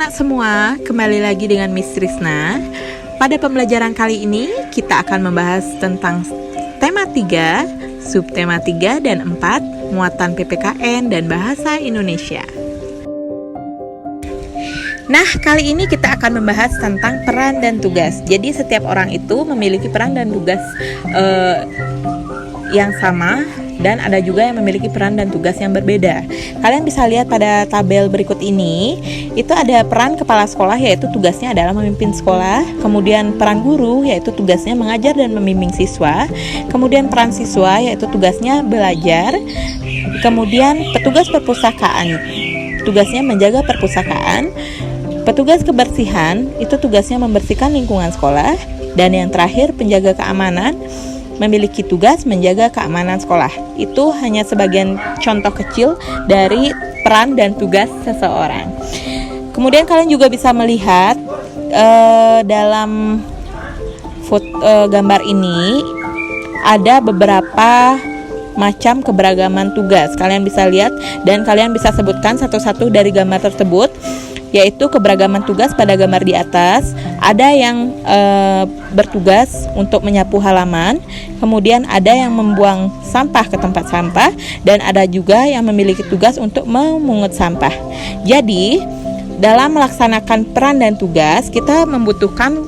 anak semua, kembali lagi dengan Miss Trisna. Pada pembelajaran kali ini, kita akan membahas tentang tema 3, subtema 3 dan 4, muatan PPKN dan bahasa Indonesia. Nah, kali ini kita akan membahas tentang peran dan tugas. Jadi setiap orang itu memiliki peran dan tugas yang sama, dan ada juga yang memiliki peran dan tugas yang berbeda. Kalian bisa lihat pada tabel berikut ini, itu ada peran kepala sekolah, yaitu tugasnya adalah memimpin sekolah. Kemudian peran guru, yaitu tugasnya mengajar dan membimbing siswa. Kemudian peran siswa, yaitu tugasnya belajar. Kemudian petugas perpustakaan, tugasnya menjaga perpustakaan. Petugas kebersihan, itu tugasnya membersihkan lingkungan sekolah. Dan yang terakhir, penjaga keamanan, memiliki tugas menjaga keamanan sekolah. Itu hanya sebagian contoh kecil dari peran dan tugas seseorang. Kemudian kalian juga bisa melihat dalam gambar ini ada beberapa macam keberagaman tugas. Kalian bisa lihat dan kalian bisa sebutkan satu-satu dari gambar tersebut, yaitu keberagaman tugas pada gambar di atas. Ada yang bertugas untuk menyapu halaman, kemudian ada yang membuang sampah ke tempat sampah, dan ada juga yang memiliki tugas untuk memungut sampah. Jadi, dalam melaksanakan peran dan tugas, kita membutuhkan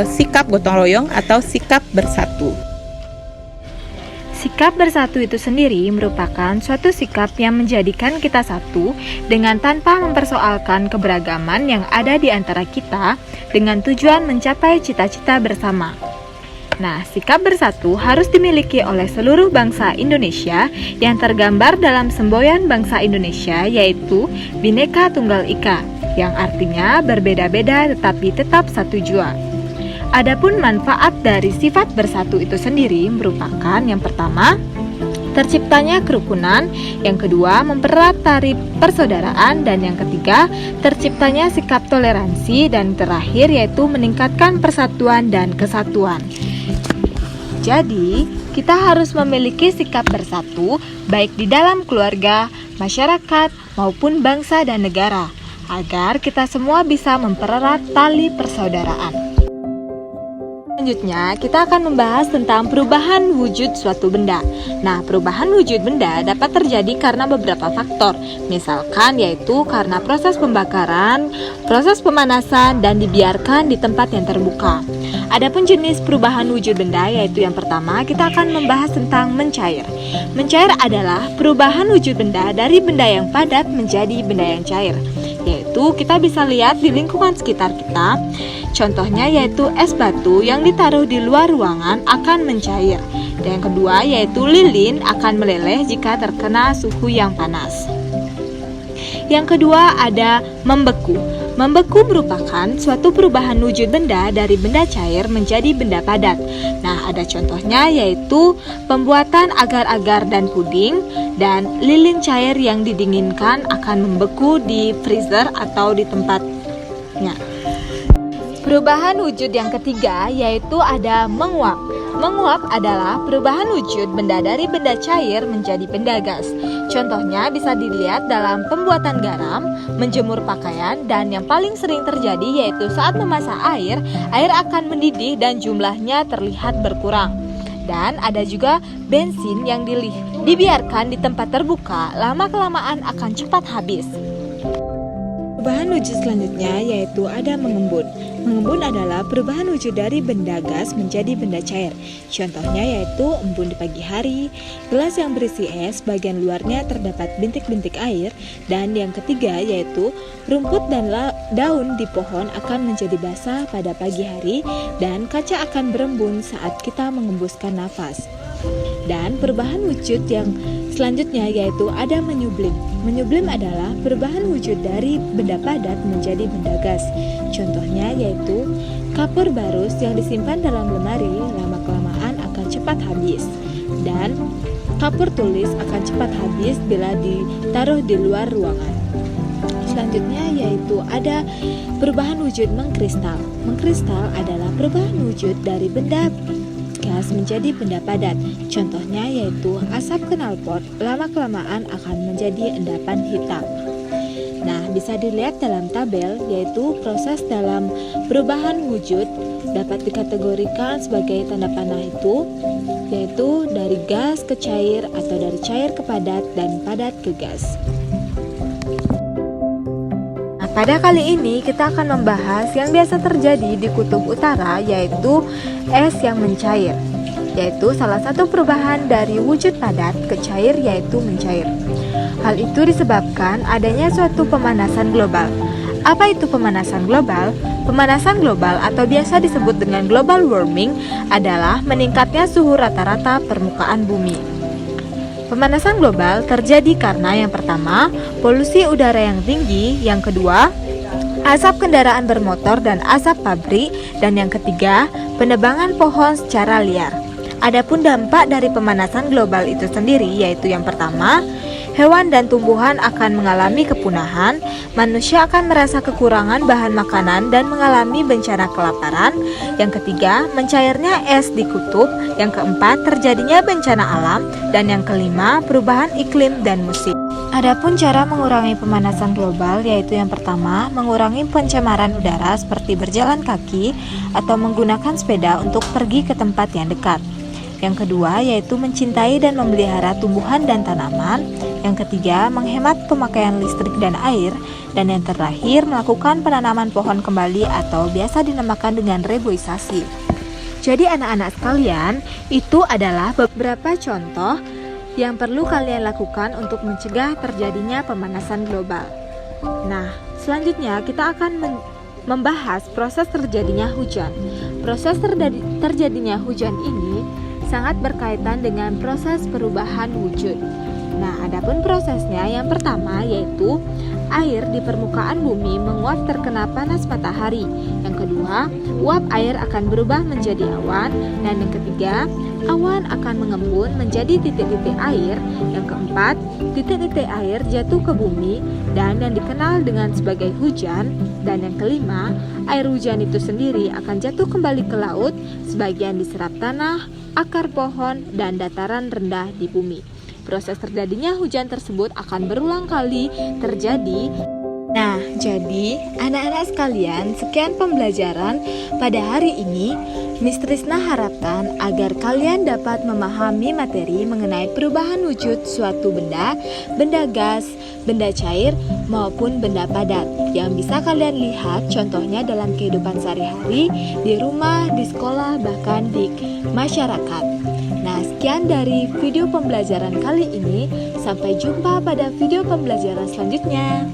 sikap gotong royong atau sikap bersatu. Sikap bersatu itu sendiri merupakan suatu sikap yang menjadikan kita satu dengan tanpa mempersoalkan keberagaman yang ada di antara kita dengan tujuan mencapai cita-cita bersama. Nah, sikap bersatu harus dimiliki oleh seluruh bangsa Indonesia yang tergambar dalam semboyan bangsa Indonesia, yaitu Bhinneka Tunggal Ika, yang artinya berbeda-beda tetapi tetap satu jua. Adapun manfaat dari sifat bersatu itu sendiri merupakan yang pertama, terciptanya kerukunan, yang kedua, mempererat tali persaudaraan, dan yang ketiga, terciptanya sikap toleransi, dan terakhir yaitu meningkatkan persatuan dan kesatuan. Jadi, kita harus memiliki sikap bersatu baik di dalam keluarga, masyarakat, maupun bangsa dan negara, agar kita semua bisa mempererat tali persaudaraan. Selanjutnya, kita akan membahas tentang perubahan wujud suatu benda. Nah, perubahan wujud benda dapat terjadi karena beberapa faktor. Misalkan yaitu karena proses pembakaran, proses pemanasan, dan dibiarkan di tempat yang terbuka. Adapun jenis perubahan wujud benda, yaitu yang pertama, kita akan membahas tentang mencair. Mencair adalah perubahan wujud benda dari benda yang padat menjadi benda yang cair. Yaitu kita bisa lihat di lingkungan sekitar kita. Contohnya yaitu es batu yang ditaruh di luar ruangan akan mencair. Dan yang kedua yaitu lilin akan meleleh jika terkena suhu yang panas. Yang kedua ada membeku. Membeku merupakan suatu perubahan wujud benda dari benda cair menjadi benda padat. Nah, ada contohnya yaitu pembuatan agar-agar dan puding, dan lilin cair yang didinginkan akan membeku di freezer atau di tempatnya. Perubahan wujud yang ketiga yaitu ada menguap. Menguap adalah perubahan wujud benda dari benda cair menjadi benda gas. Contohnya bisa dilihat dalam pembuatan garam, menjemur pakaian, dan yang paling sering terjadi yaitu saat memasak air, air akan mendidih dan jumlahnya terlihat berkurang. Dan ada juga bensin yang dibiarkan di tempat terbuka, lama-kelamaan akan cepat habis. Perubahan wujud selanjutnya yaitu ada mengembun. Mengembun adalah perubahan wujud dari benda gas menjadi benda cair. Contohnya yaitu embun di pagi hari, gelas yang berisi es, bagian luarnya terdapat bintik-bintik air, dan yang ketiga yaitu rumput dan daun di pohon akan menjadi basah pada pagi hari, dan kaca akan berembun saat kita mengembuskan nafas. Dan perubahan wujud yang selanjutnya yaitu ada menyublim. Menyublim adalah perubahan wujud dari benda padat menjadi benda gas. Contohnya yaitu kapur barus yang disimpan dalam lemari lama-kelamaan akan cepat habis. Dan kapur tulis akan cepat habis bila ditaruh di luar ruangan. Selanjutnya yaitu ada perubahan wujud mengkristal. Mengkristal adalah perubahan wujud dari benda gas menjadi benda padat. Contohnya yaitu asap knalpot lama-kelamaan akan menjadi endapan hitam. Nah, bisa dilihat dalam tabel, yaitu proses dalam perubahan wujud dapat dikategorikan sebagai tanda panah itu, yaitu dari gas ke cair atau dari cair ke padat dan padat ke gas. Nah, pada kali ini kita akan membahas yang biasa terjadi di kutub utara, yaitu es yang mencair, yaitu salah satu perubahan dari wujud padat ke cair, yaitu mencair. Hal itu disebabkan adanya suatu pemanasan global. Apa itu pemanasan global? Pemanasan global atau biasa disebut dengan global warming adalah meningkatnya suhu rata-rata permukaan bumi. Pemanasan global terjadi karena yang pertama, polusi udara yang tinggi, yang kedua, asap kendaraan bermotor dan asap pabrik, dan yang ketiga, penebangan pohon secara liar. Adapun dampak dari pemanasan global itu sendiri, yaitu yang pertama, hewan dan tumbuhan akan mengalami kepunahan, manusia akan merasa kekurangan bahan makanan dan mengalami bencana kelaparan. Yang ketiga, mencairnya es di kutub. Yang keempat, terjadinya bencana alam. Dan yang kelima, perubahan iklim dan musim. Adapun cara mengurangi pemanasan global, yaitu yang pertama, mengurangi pencemaran udara seperti berjalan kaki atau menggunakan sepeda untuk pergi ke tempat yang dekat. Yang kedua, yaitu mencintai dan memelihara tumbuhan dan tanaman. Yang ketiga, menghemat pemakaian listrik dan air. Dan yang terakhir, melakukan penanaman pohon kembali atau biasa dinamakan dengan reboisasi. Jadi anak-anak sekalian, itu adalah beberapa contoh yang perlu kalian lakukan untuk mencegah terjadinya pemanasan global. Nah, selanjutnya kita akan membahas proses terjadinya hujan. Proses terjadinya hujan ini sangat berkaitan dengan proses perubahan wujud. Nah, adapun prosesnya yang pertama yaitu air di permukaan bumi menguap terkena panas matahari. Yang kedua, uap air akan berubah menjadi awan. Dan yang ketiga, awan akan mengembun menjadi titik-titik air. Yang keempat, titik-titik air jatuh ke bumi dan yang dikenal dengan sebagai hujan. Dan yang kelima, air hujan itu sendiri akan jatuh kembali ke laut, sebagian diserap tanah, akar pohon, dan dataran rendah di bumi. Proses terjadinya hujan tersebut akan berulang kali terjadi. Nah, jadi anak-anak sekalian, sekian pembelajaran pada hari ini. Miss Trisna harapkan agar kalian dapat memahami materi mengenai perubahan wujud suatu benda, benda gas, benda cair, maupun benda padat yang bisa kalian lihat contohnya dalam kehidupan sehari-hari, di rumah, di sekolah, bahkan di masyarakat. Nah, sekian dari video pembelajaran kali ini. Sampai jumpa pada video pembelajaran selanjutnya.